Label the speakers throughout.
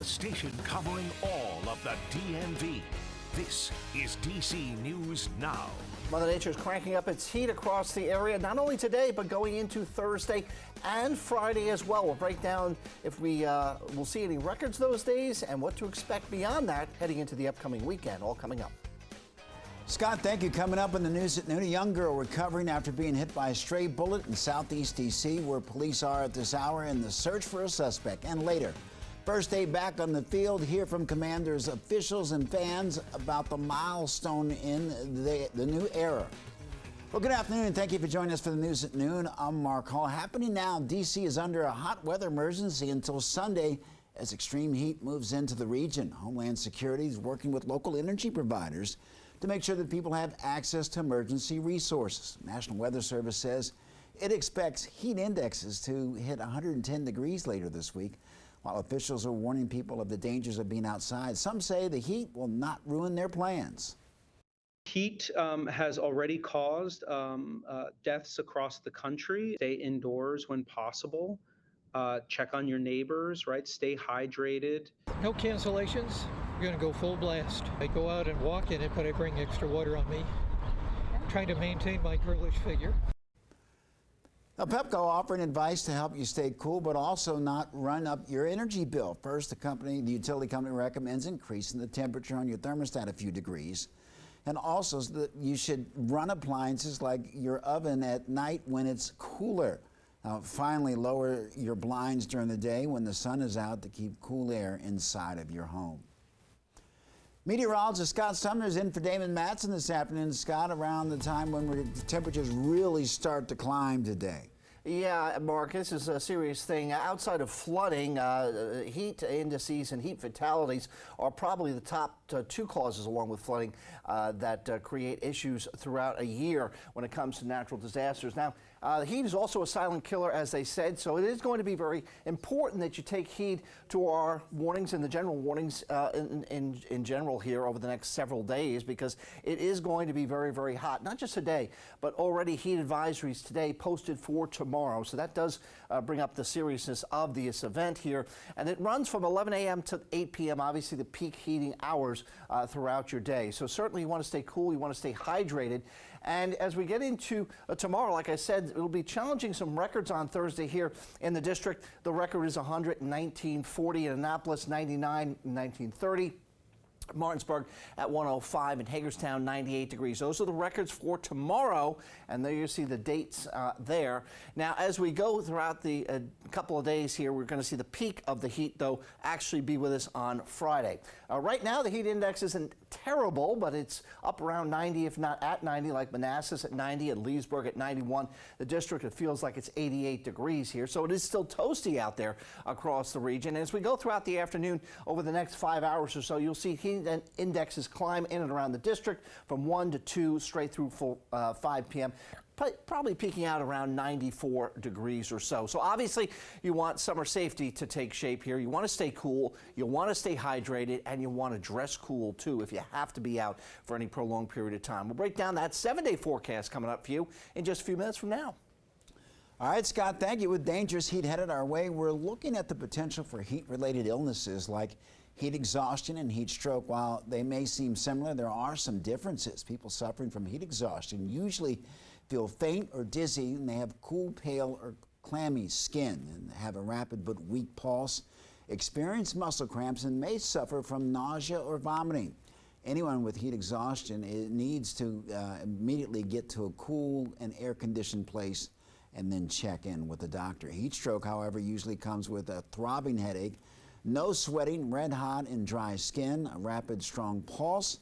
Speaker 1: The station covering all of the DMV. This is DC News Now.
Speaker 2: Mother Nature is cranking up its heat across the area, not only today, but going into Thursday and Friday as well. We'll break down if we'll see any records those days and what to expect beyond that heading into the upcoming weekend, all coming up.
Speaker 3: Scott, thank you. Coming up in the news at noon, a young girl recovering after being hit by a stray bullet in southeast D.C., where police are at this hour in the search for a suspect. And later, first day back on the field, hear from Commanders, officials, and fans about the milestone in the new era. Well, good afternoon, and thank you for joining us for the news at noon. I'm Mark Hall. Happening now, D.C. is under a hot weather emergency until Sunday as extreme heat moves into the region. Homeland Security is working with local energy providers to make sure that people have access to emergency resources. National Weather Service says it expects heat indexes to hit 110 degrees later this week. While officials are warning people of the dangers of being outside, some say the heat will not ruin their plans.
Speaker 4: Heat has already caused deaths across the country. Stay indoors when possible. Check on your neighbors, right? Stay hydrated.
Speaker 5: No cancellations. We're going to go full blast. I go out and walk in it, but I bring extra water on me. I'm trying to maintain my girlish figure.
Speaker 3: Now, Pepco offering advice to help you stay cool, but also not run up your energy bill. First, the utility company recommends increasing the temperature on your thermostat a few degrees. And also that you should run appliances like your oven at night when it's cooler. Now, finally, lower your blinds during the day when the sun is out to keep cool air inside of your home. Meteorologist Scott Sumner is in for Damon Matson this afternoon. Scott, around the time when the temperatures really start to climb today.
Speaker 2: Yeah, Mark, this is a serious thing. Outside of flooding, heat indices and heat fatalities are probably the top two causes, along with flooding, that create issues throughout a year when it comes to natural disasters. Now, the heat is also a silent killer, as they said, so it is going to be very important that you take heed to our warnings and the general warnings in general here over the next several days, because it is going to be very, very hot. Not just today, but already heat advisories today posted for tomorrow. So that does bring up the seriousness of this event here. And it runs from 11 a.m. to 8 p.m., obviously the peak heating hours throughout your day. So certainly you want to stay cool, you want to stay hydrated. And as we get into tomorrow, like I said, it'll be challenging some records on Thursday here in the district. The record is 119.40 in Annapolis, 99 in 1930. Martinsburg at 105 and Hagerstown 98 degrees. Those are the records for tomorrow, and there you see the dates there. Now, as we go throughout the couple of days here, we're going to see the peak of the heat, though, actually be with us on Friday. Right now, the heat index isn't terrible, but it's up around 90, if not at 90, like Manassas at 90 and Leesburg at 91. The district, it feels like it's 88 degrees here, so it is still toasty out there across the region. And as we go throughout the afternoon, over the next 5 hours or so, you'll see heat and indexes climb in and around the district from 1 to 2 straight through 5 p.m. Probably peaking out around 94 degrees or so. So obviously you want summer safety to take shape here. You want to stay cool, you want to stay hydrated, and you want to dress cool too if you have to be out for any prolonged period of time. We'll break down that 7-day forecast coming up for you in just a few minutes from now.
Speaker 3: All right, Scott, thank you. With dangerous heat headed our way, we're looking at the potential for heat-related illnesses like heat exhaustion and heat stroke. While they may seem similar, there are some differences. People suffering from heat exhaustion usually feel faint or dizzy, and they have cool, pale, or clammy skin and have a rapid but weak pulse, experience muscle cramps, and may suffer from nausea or vomiting. Anyone with heat exhaustion needs to immediately get to a cool and air-conditioned place and then check in with the doctor. Heat stroke, however, usually comes with a throbbing headache, no sweating, red hot and dry skin, a rapid, strong pulse,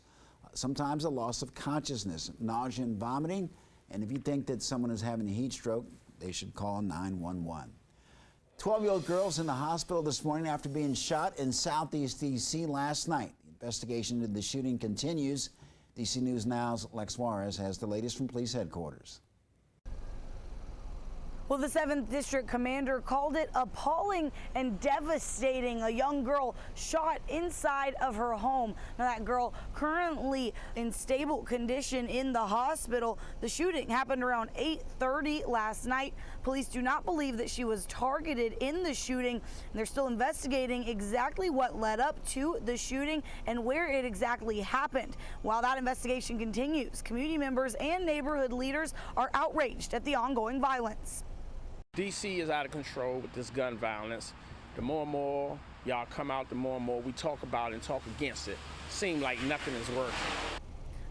Speaker 3: sometimes a loss of consciousness, nausea and vomiting. And if you think that someone is having a heat stroke, they should call 911. 12-year-old girl's in the hospital this morning after being shot in southeast D.C. last night. The investigation into the shooting continues. DC News Now's Lex Juarez has the latest from police headquarters.
Speaker 6: Well, the 7th District Commander called it appalling and devastating. A young girl shot inside of her home. Now, that girl currently in stable condition in the hospital. The shooting happened around 8:30 last night. Police do not believe that she was targeted in the shooting. They're still investigating exactly what led up to the shooting and where it exactly happened. While that investigation continues, community members and neighborhood leaders are outraged at the ongoing violence.
Speaker 7: DC is out of control with this gun violence. The more and more y'all come out, the more and more we talk about it and talk against it. Seems like nothing is working.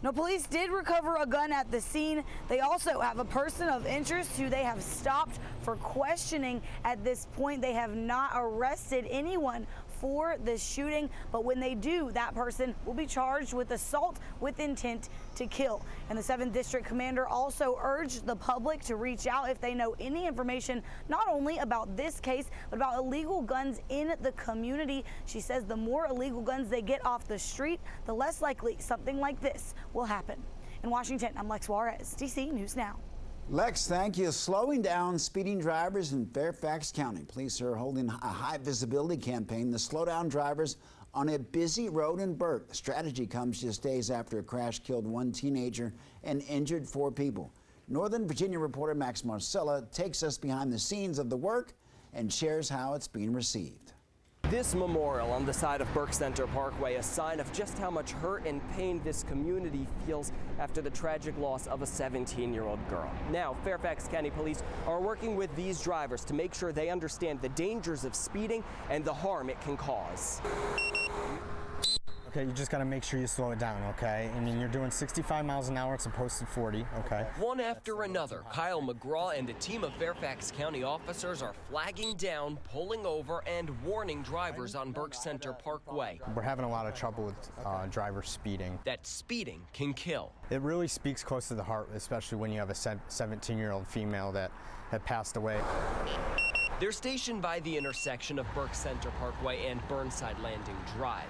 Speaker 6: No, police did recover a gun at the scene. They also have a person of interest who they have stopped for questioning. At this point, they have not arrested anyone for the shooting, but when they do, that person will be charged with assault with intent to kill. And the 7th District Commander also urged the public to reach out if they know any information, not only about this case, but about illegal guns in the community. She says the more illegal guns they get off the street, the less likely something like this will happen. In Washington, I'm Lex Juarez, DC News Now.
Speaker 3: Lex, thank you. Slowing down speeding drivers in Fairfax County. Police are holding a high visibility campaign to slow down drivers on a busy road in Burke. The strategy comes just days after a crash killed one teenager and injured 4 people. Northern Virginia reporter Max Marcella takes us behind the scenes of the work and shares how it's being received.
Speaker 8: This memorial on the side of Burke Center Parkway, a sign of just how much hurt and pain this community feels after the tragic loss of a 17-year-old girl. Now, Fairfax County Police are working with these drivers to make sure they understand the dangers of speeding and the harm it can cause.
Speaker 9: Okay, you just got to make sure you slow it down, okay? I mean, you're doing 65 miles an hour, it's supposed to 40, okay?
Speaker 8: One after another, Kyle McGraw and a team of Fairfax County officers are flagging down, pulling over, and warning drivers on Burke Center Parkway.
Speaker 9: We're having a lot of trouble with drivers speeding.
Speaker 8: That speeding can kill.
Speaker 9: It really speaks close to the heart, especially when you have a 17-year-old female that had passed away.
Speaker 8: They're stationed by the intersection of Burke Center Parkway and Burnside Landing Drive,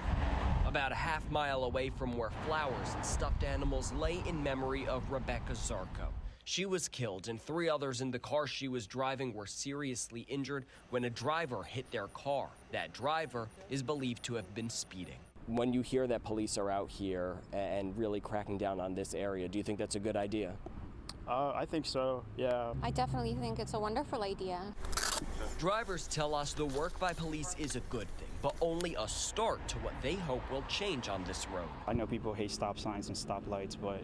Speaker 8: about a half-mile away from where flowers and stuffed animals lay in memory of Rebecca Zarko. She was killed, and 3 others in the car she was driving were seriously injured when a driver hit their car. That driver is believed to have been speeding. When you hear that police are out here and really cracking down on this area, do you think that's a good idea?
Speaker 10: I think so, yeah.
Speaker 11: I definitely think it's a wonderful idea.
Speaker 8: Drivers tell us the work by police is a good thing, but only a start to what they hope will change on this road.
Speaker 10: I know people hate stop signs and stoplights, but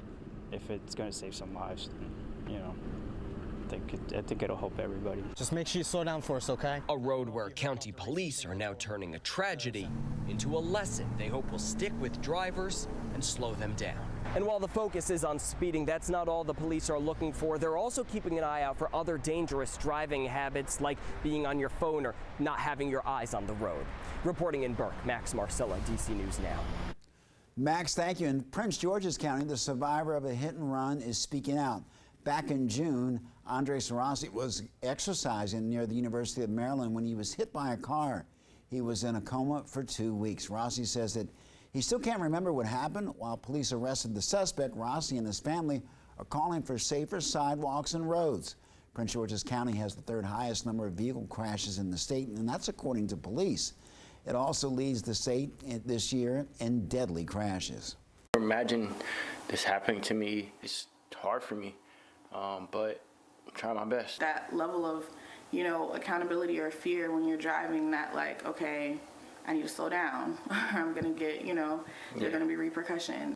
Speaker 10: if it's going to save some lives, you know, I think it'll help everybody.
Speaker 9: Just make sure you slow down for us, okay?
Speaker 8: A road where county police are now turning a tragedy into a lesson they hope will stick with drivers and slow them down. And while the focus is on speeding, that's not all the police are looking for. They're also keeping an eye out for other dangerous driving habits, like being on your phone or not having your eyes on the road. Reporting in Burke, Max Marcella, DC News Now.
Speaker 3: Max, thank you. In Prince George's County, the survivor of a hit and run is speaking out. Back in June, Andres Rossi was exercising near the University of Maryland when he was hit by a car. He was in a coma for 2 weeks. Rossi says that he still can't remember what happened. While police arrested the suspect, Rossi and his family are calling for safer sidewalks and roads. Prince George's County has the 3rd highest number of vehicle crashes in the state, and that's according to police. It also leads the state this year in deadly crashes.
Speaker 12: Imagine this happening to me. It's hard for me, but I'm trying my best.
Speaker 13: That level of, you know, accountability or fear when you're driving, that like, okay, I need to slow down or I'm going to get, you know, there are going to be repercussions.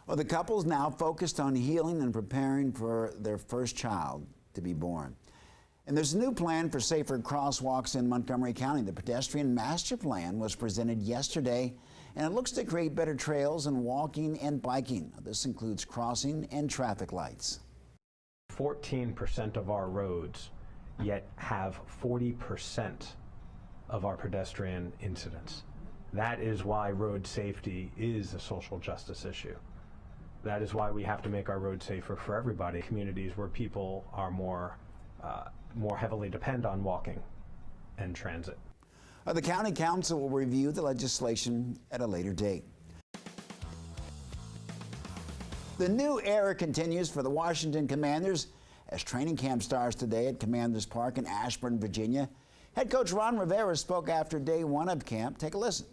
Speaker 3: Well, the couple's now focused on healing and preparing for their first child to be born. And there's a new plan for safer crosswalks in Montgomery County. The pedestrian master plan was presented yesterday, and it looks to create better trails and walking and biking. This includes crossing and traffic lights.
Speaker 14: 14% of our roads yet have 40% of our pedestrian incidents. That is why road safety is a social justice issue. That is why we have to make our roads safer for everybody. Communities where people are more heavily depend on walking and transit.
Speaker 3: The County Council will review the legislation at a later date. The new era continues for the Washington Commanders as training camp starts today at Commanders Park in Ashburn, Virginia. Head coach Ron Rivera spoke after day one of camp. Take a listen.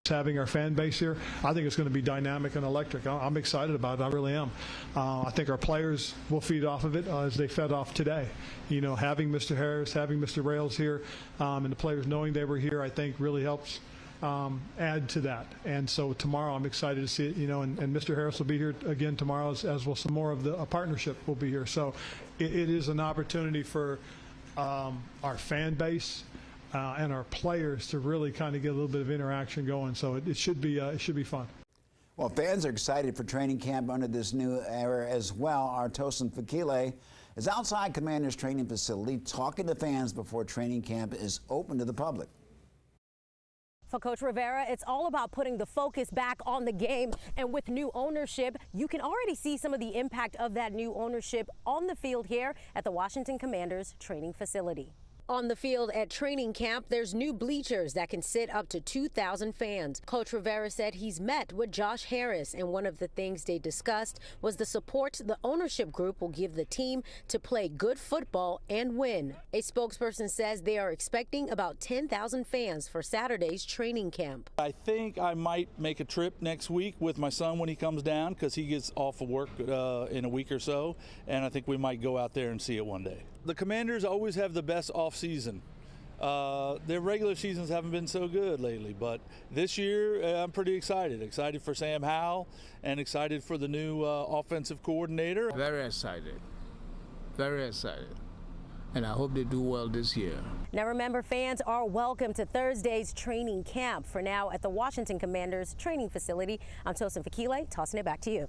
Speaker 15: Having our fan base here, I think it's going to be dynamic and electric. I'm excited about it. I really am. I think our players will feed off of it as they fed off today. You know, having Mr. Harris, having Mr. Rails here, and the players knowing they were here, I think really helps add to that. And so tomorrow I'm excited to see it, you know, and Mr. Harris will be here again tomorrow, as will some more of the partnership will be here. So it is an opportunity for our fan base and our players to really kind of get a little bit of interaction going. So it should be fun.
Speaker 3: Well, fans are excited for training camp under this new era as well. Our Tosin Fakile is outside Commanders training facility talking to fans before training camp is open to the public.
Speaker 16: For Coach Rivera, it's all about putting the focus back on the game. And with new ownership, you can already see some of the impact of that new ownership on the field here at the Washington Commanders training facility. On the field at training camp, there's new bleachers that can sit up to 2,000 fans. Coach Rivera said he's met with Josh Harris, and one of the things they discussed was the support the ownership group will give the team to play good football and win. A spokesperson says they are expecting about 10,000 fans for Saturday's training camp.
Speaker 17: I think I might make a trip next week with my son when he comes down, because he gets off of work in a week or so, and I think we might go out there and see it one day. The Commanders always have the best off-season. Their regular seasons haven't been so good lately, but this year I'm pretty excited. Excited for Sam Howell and excited for the new offensive coordinator.
Speaker 18: Very excited. Very excited. And I hope they do well this year.
Speaker 16: Now remember, fans are welcome to Thursday's training camp. For now, at the Washington Commanders training facility, I'm Tosin Fakile, tossing it back to you.